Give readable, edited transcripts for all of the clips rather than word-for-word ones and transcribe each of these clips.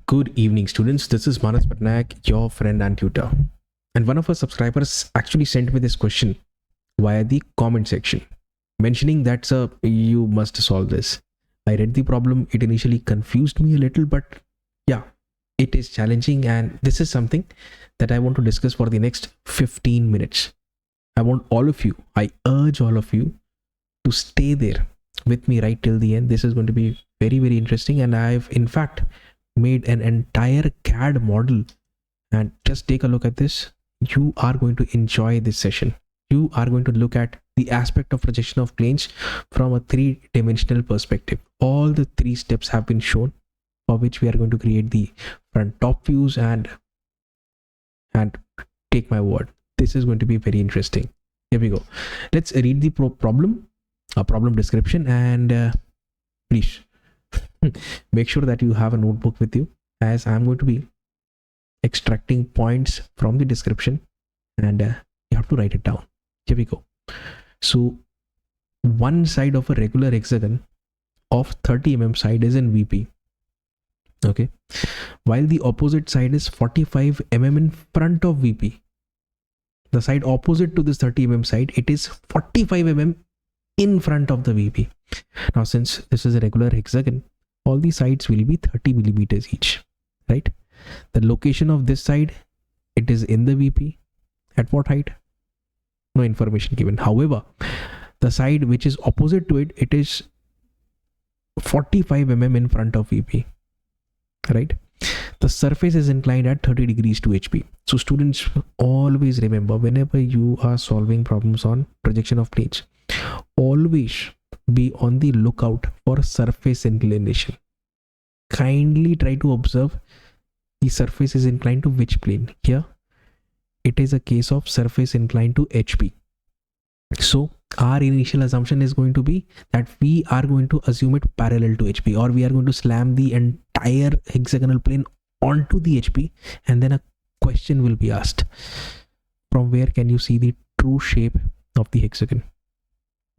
Good evening, students. This is Patnaik, your friend and tutor. And one of our subscribers actually sent me this question via the comment section, mentioning that, sir, you must solve this. I read the problem. It initially confused me a little, but yeah, it is challenging. And this is something that I want to discuss for the next 15 minutes. I urge all of you to stay there with me right till the end. This is going to be very, very interesting. And I've, in fact, made an entire CAD model, and just take a look at this. You are going to enjoy this session. You are going to look at the aspect of projection of planes from a three-dimensional perspective. All the three steps have been shown, for which we are going to create the front top views, and take my word, this is going to be very interesting. Here we go. Let's read the problem description, and please make sure that you have a notebook with you, as I'm going to be extracting points from the description, and you have to write it down. Here we go. So one side of a regular hexagon of 30 mm side is in VP, okay, while the opposite side is 45 mm in front of VP. The side opposite to this 30 mm side, it is 45 mm in front of the VP. Now, since this is a regular hexagon, all the sides will be 30 millimeters each, right? The location of this side, it is in the VP. At what height? No information given. However, the side which is opposite to it, it is 45 mm in front of VP, right? The surface is inclined at 30 degrees to HP. So students, always remember, whenever you are solving problems on projection of planes, always be on the lookout for surface inclination. Kindly try to observe the surface is inclined to which plane. Here it is a case of surface inclined to HP. So our initial assumption is going to be that we are going to assume it parallel to HP, or we are going to slam the entire hexagonal plane onto the HP, and then a question will be asked: from where can you see the true shape of the hexagon?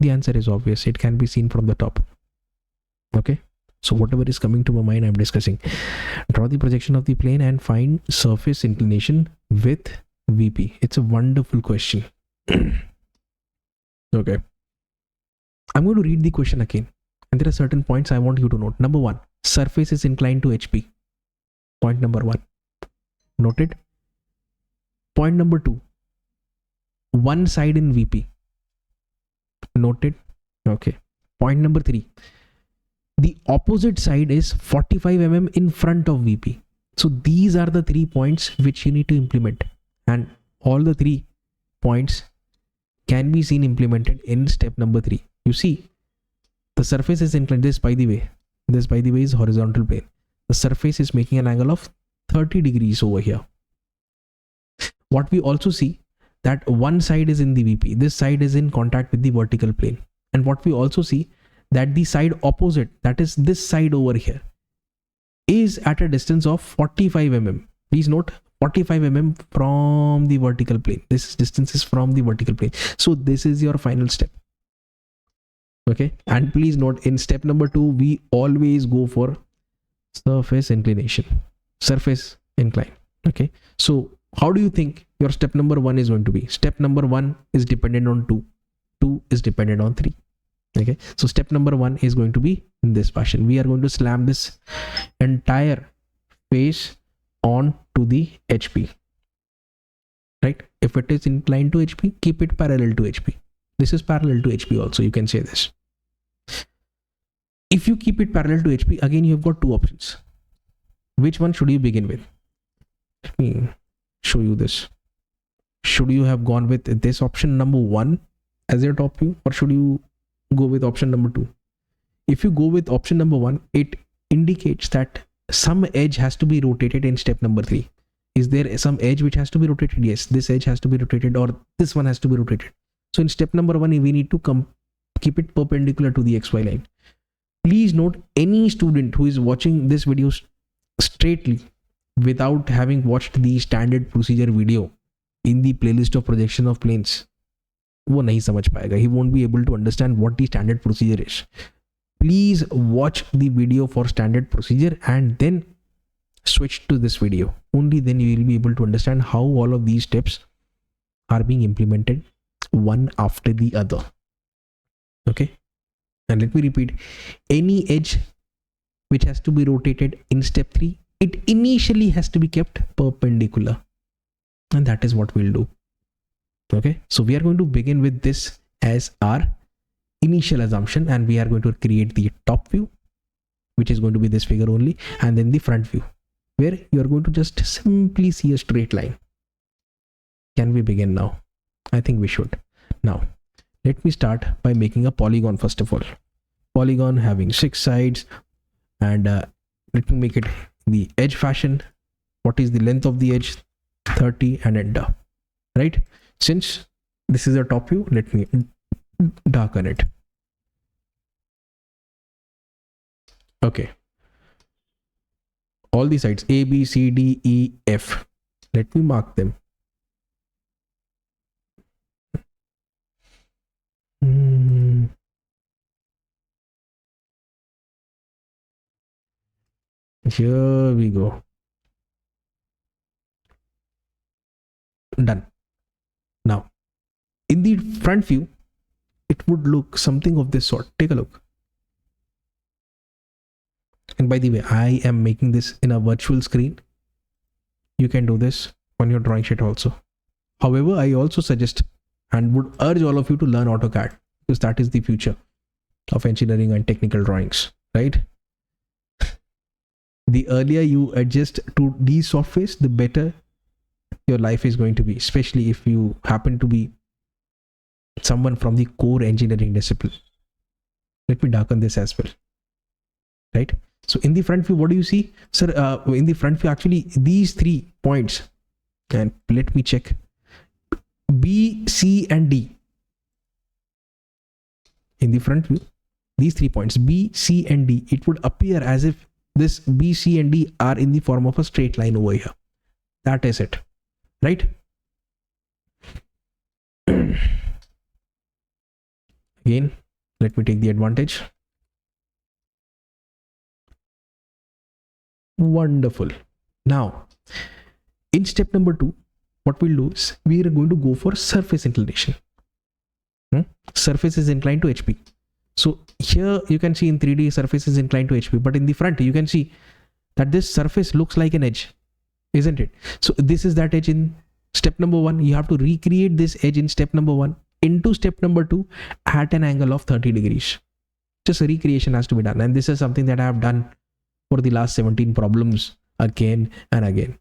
The answer is obvious. It can be seen from the top. Okay, so whatever is coming to my mind, I'm discussing. Draw the projection of the plane and find surface inclination with VP. It's a wonderful question. Okay, I'm going to read the question again, and there are certain points I want you to note. Number one, surface is inclined to HP. Point number one, noted. Point number two, one side in VP. Noted. Okay. Point number three, the opposite side is 45 mm in front of VP. So these are the 3 points which you need to implement, and all the 3 points can be seen implemented in step number 3. You see, the surface is inclined. This by the way is horizontal plane. The surface is making an angle of 30 degrees over here. What we also see, that one side is in the VP, this side is in contact with the vertical plane. And what we also see, that the side opposite, that is this side over here, is at a distance of 45 mm. Please note, 45 mm from the vertical plane. This distance is from the vertical plane. So this is your final step. Okay, and please note, in step number 2, we always go for surface inclination, surface incline. Okay, so how do you think your step number 1 is going to be? Step number 1 is dependent on 2. 2 is dependent on 3. Okay, so step number 1 is going to be in this fashion. We are going to slam this entire face on to the HP, right? If it is inclined to HP, keep it parallel to HP. This is parallel to HP also, you can say this. If you keep it parallel to HP, again you have got 2 options. Which one should you begin with? Let me show you this. Should you have gone with this option number 1 as your top view, or should you go with option number 2? If you go with option number 1, it indicates that some edge has to be rotated in step number 3. Is there some edge which has to be rotated? Yes, this edge has to be rotated, or this one has to be rotated. So in step number 1, we need to keep it perpendicular to the XY line. Please note, any student who is watching this video straightly without having watched the standard procedure video in the playlist of projection of planes, वो नहीं समझ पाएगा. He won't be able to understand what the standard procedure is. Please watch the video for standard procedure and then switch to this video. Only then you will be able to understand how all of these steps are being implemented one after the other. Okay, and let me repeat, any edge which has to be rotated in step 3, it initially has to be kept perpendicular, and that is what we'll do. Okay, so we are going to begin with this as our initial assumption, and we are going to create the top view, which is going to be this figure only, and then the front view, where you are going to just simply see a straight line. Can we begin now? I think we should. Now let me start by making a polygon first of all. Polygon having 6 sides, and let me make it the edge fashion. What is the length of the edge? 30, and enter. Right, since this is a top view, let me darken it. Okay, all the sides A, B, C, D, E, F, let me mark them. Here we go. Done. Now in the front view, it would look something of this sort. Take a look. And by the way, I am making this in a virtual screen. You can do this on your drawing sheet also. However, I also suggest and would urge all of you to learn AutoCAD, because that is the future of engineering and technical drawings, right? The earlier you adjust to these softwares, the better your life is going to be, especially if you happen to be someone from the core engineering discipline. Let me darken this as well. Right, so in the front view, what do you see, sir? In the front view, actually these 3 points, and let me check, B, C, and D. In the front view, these 3 points B, C, and D, it would appear as if this B, C, and D are in the form of a straight line over here. That is it, right? Again, let me take the advantage. Wonderful. Now in step number 2, what we'll do is we are going to go for surface inclination. Surface is inclined to HP. So here you can see in 3D surface is inclined to HP, but in the front you can see that this surface looks like an edge, isn't it? So this is that edge in step number 1. You have to recreate this edge in step number 1 into step number 2 at an angle of 30 degrees. Just a recreation has to be done, and this is something that I have done for the last 17 problems again and again.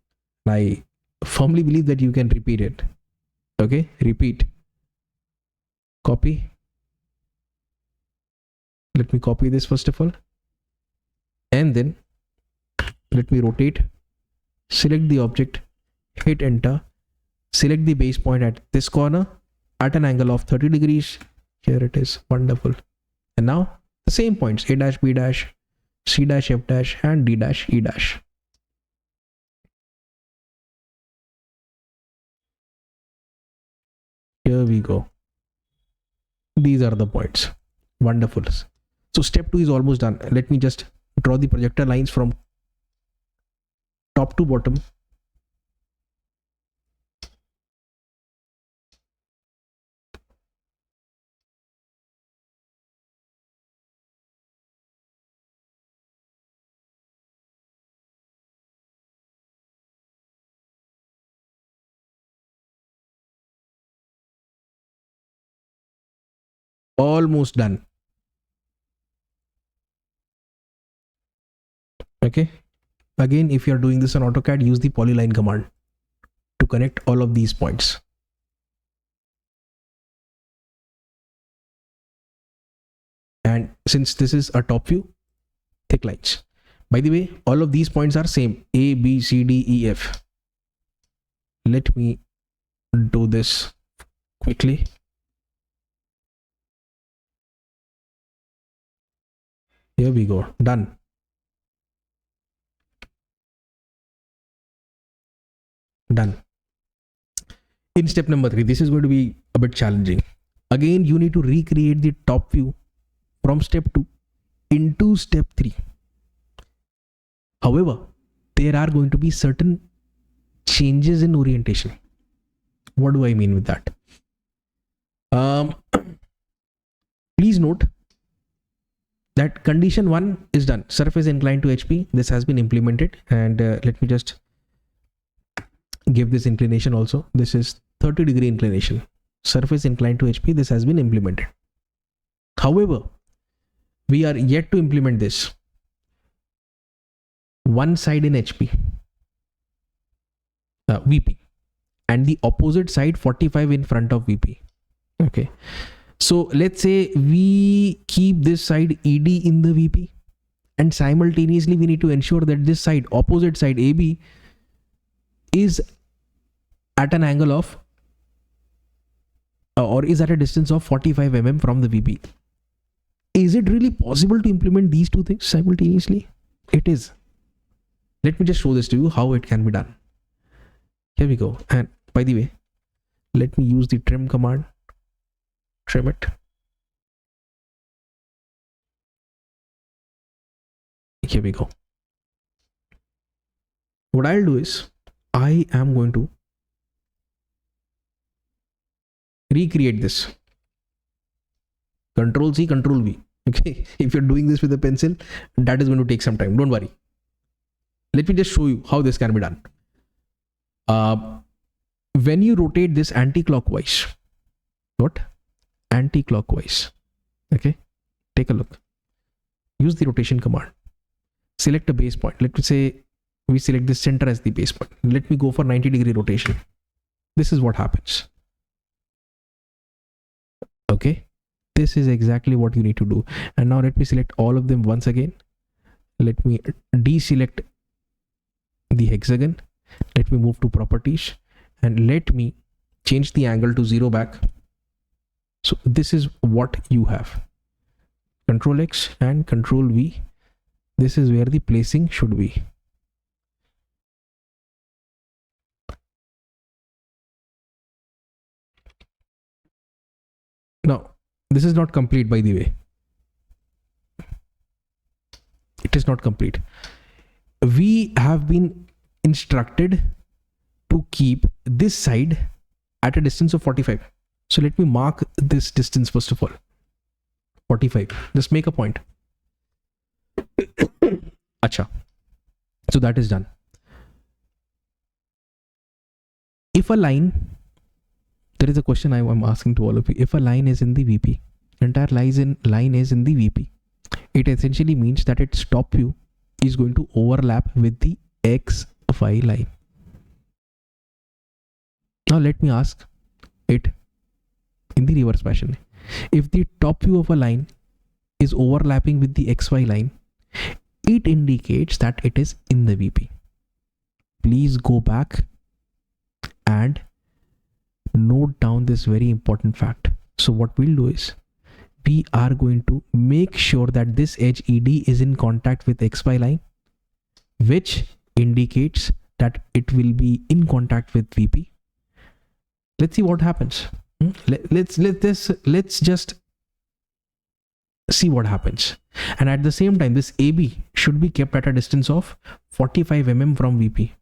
I firmly believe that you can repeat it. Okay, repeat, copy. Let me copy this first of all, and then let me rotate, select the object, hit enter, select the base point at this corner at an angle of 30 degrees. Here it is. Wonderful. And now the same points, A dash, B dash, C dash, F dash, and D dash, E dash. Here we go. These are the points. Wonderful. So step 2 is almost done. Let me just draw the projector lines from top to bottom. Almost done. Okay, again, if you are doing this on AutoCAD, use the polyline command to connect all of these points. And since this is a top view, thick lines. By the way, all of these points are same, A, B, C, D, E, F. Let me do this quickly. Here we go. Done. Done. In step number 3, this is going to be a bit challenging. Again, you need to recreate the top view from step 2 into step 3. However, there are going to be certain changes in orientation. What do I mean with that? Please note that condition 1 is done. Surface inclined to HP. This has been implemented, and let me just give this inclination also. This is 30-degree inclination. Surface inclined to HP. This has been implemented. However, we are yet to implement this. One side in HP, VP, and the opposite side 45 in front of VP. Okay. So let's say we keep this side ED in the VP, and simultaneously we need to ensure that this side, opposite side AB, is at an angle of or is at a distance of 45 mm from the VP. Is it really possible to implement these two things simultaneously? It is. Let me just show this to you how it can be done. Here we go. And by the way, let me use the trim command. Trim it. Here we go. What I'll do is I am going to recreate this. Control C, Control V. Okay, if you're doing this with a pencil, that is going to take some time. Don't worry. Let me just show you how this can be done. When you rotate this anti-clockwise, what? Anti-clockwise. Okay, take a look. Use the rotation command. Select a base point. Let me say we select the center as the base point. Let me go for 90-degree rotation. This is what happens. Okay, this is exactly what you need to do. And now let me select all of them once again. Let me deselect the hexagon. Let me move to properties and let me change the angle to 0 back. So this is what you have. Control X and Control V. This is where the placing should be. Now, this is not complete, by the way. It is not complete. We have been instructed to keep this side at a distance of 45. So let me mark this distance first of all. 45. Just make a point. Acha. So that is done. If a line, there is a question I am asking to all of you. If a line is in the VP, entire line is in the VP, it essentially means that its top view is going to overlap with the XY line. Now let me ask it in the reverse fashion. If the top view of a line is overlapping with the XY line, it indicates that it is in the VP. Please go back and note down this very important fact. So what we'll do is we are going to make sure that this edge ED is in contact with XY line, which indicates that it will be in contact with VP. Let's see what happens. Let's just see what happens. And at the same time, this AB should be kept at a distance of 45 mm from VP.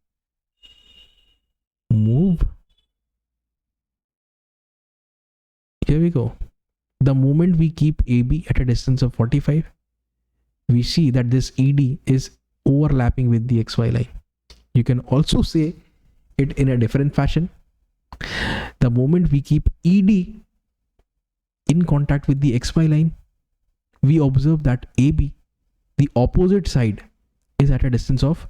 Move. Here we go. The moment we keep AB at a distance of 45, we see that this ED is overlapping with the XY line. You can also say it in a different fashion. The moment we keep ED in contact with the XY line, we observe that AB, the opposite side, is at a distance of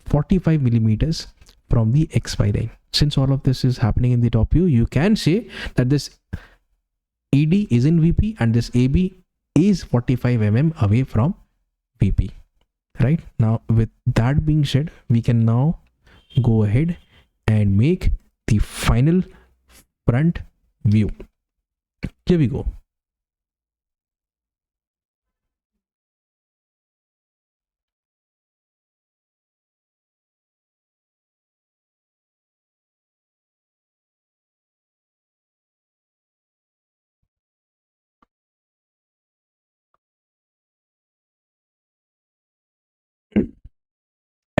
45 millimeters from the XY line. Since all of this is happening in the top view, you can say that this ED is in VP and this AB is 45 mm away from VP. Right now, with that being said, we can now go ahead and make the final front view. Here we go.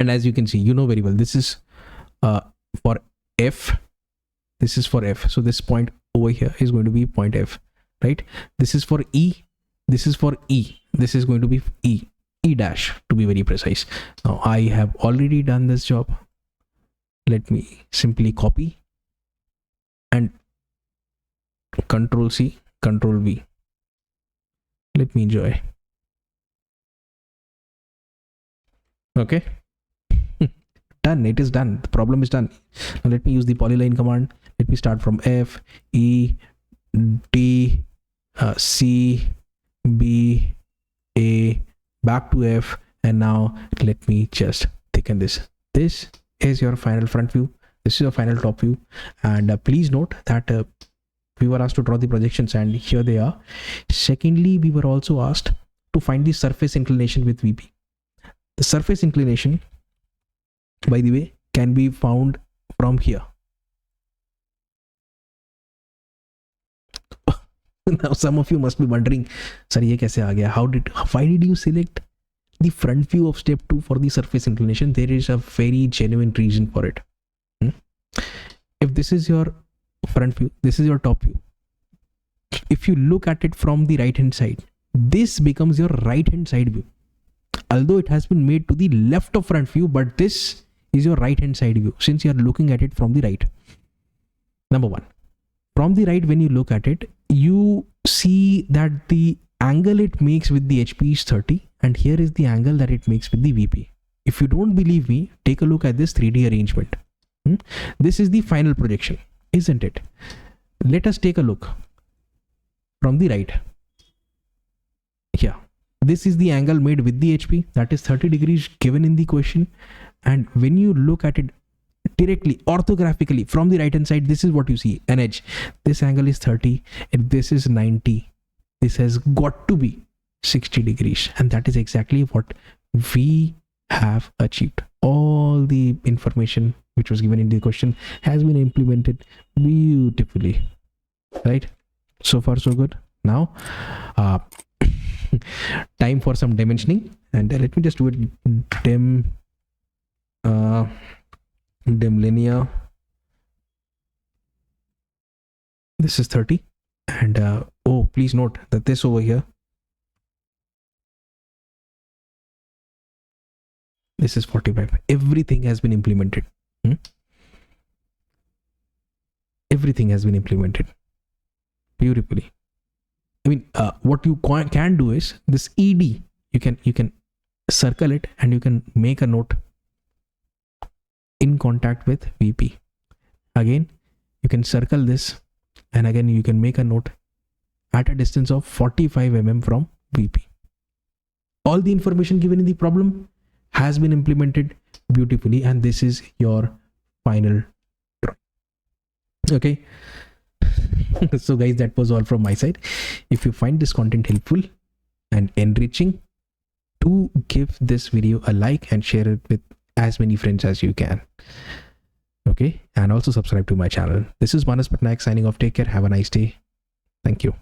And as you can see, you know very well, this is for F, this is for F. So this point over here is going to be point F, right? This is for E, this is for E, this is going to be E dash to be very precise. Now I have already done this job. Let me simply copy and Control C, Control V. Let me enjoy. Okay. Done. It is done. The problem is done. Now let me use the polyline command. Let me start from F, E, D, C, B, A, back to F, and now let me just thicken this. This is your final front view. This is your final top view. And please note that we were asked to draw the projections, and here they are. Secondly, we were also asked to find the surface inclination with VP. The surface inclination, by the way, can be found from here. Now some of you must be wondering, sir, ye kaise aa gaya? Why did you select the front view of step 2 for the surface inclination? There is a very genuine reason for it. If this is your front view, this is your top view. If you look at it from the right hand side, this becomes your right hand side view. Although it has been made to the left of front view, but this is your right hand side view since you are looking at it from the right. Number one, from the right, when you look at it, you see that the angle it makes with the HP is 30, and here is the angle that it makes with the VP. If you don't believe me, take a look at this 3D arrangement. This is the final projection, isn't it? Let us take a look from the right. Here, this is the angle made with the HP, that is 30 degrees given in the question. And when you look at it directly, orthographically from the right hand side, this is what you see, an edge. This angle is 30 and this is 90. This has got to be 60 degrees, and that is exactly what we have achieved. All the information which was given in the question has been implemented beautifully, right? So far so good. Now time for some dimensioning, and let me just do it dim linear. This is 30, and oh, please note that this over here, this is 45. Everything has been implemented. Everything has been implemented beautifully. I mean, what you can do is this ED, you can circle it and you can make a note in contact with VP. Again, you can circle this, and again you can make a note at a distance of 45 mm from VP. All the information given in the problem has been implemented beautifully, and this is your final drawing. Okay. So guys, that was all from my side. If you find this content helpful and enriching, do give this video a like and share it with as many friends as you can. Okay, and also subscribe to my channel. This is Patnaik signing off. Take care. Have a nice day. Thank you.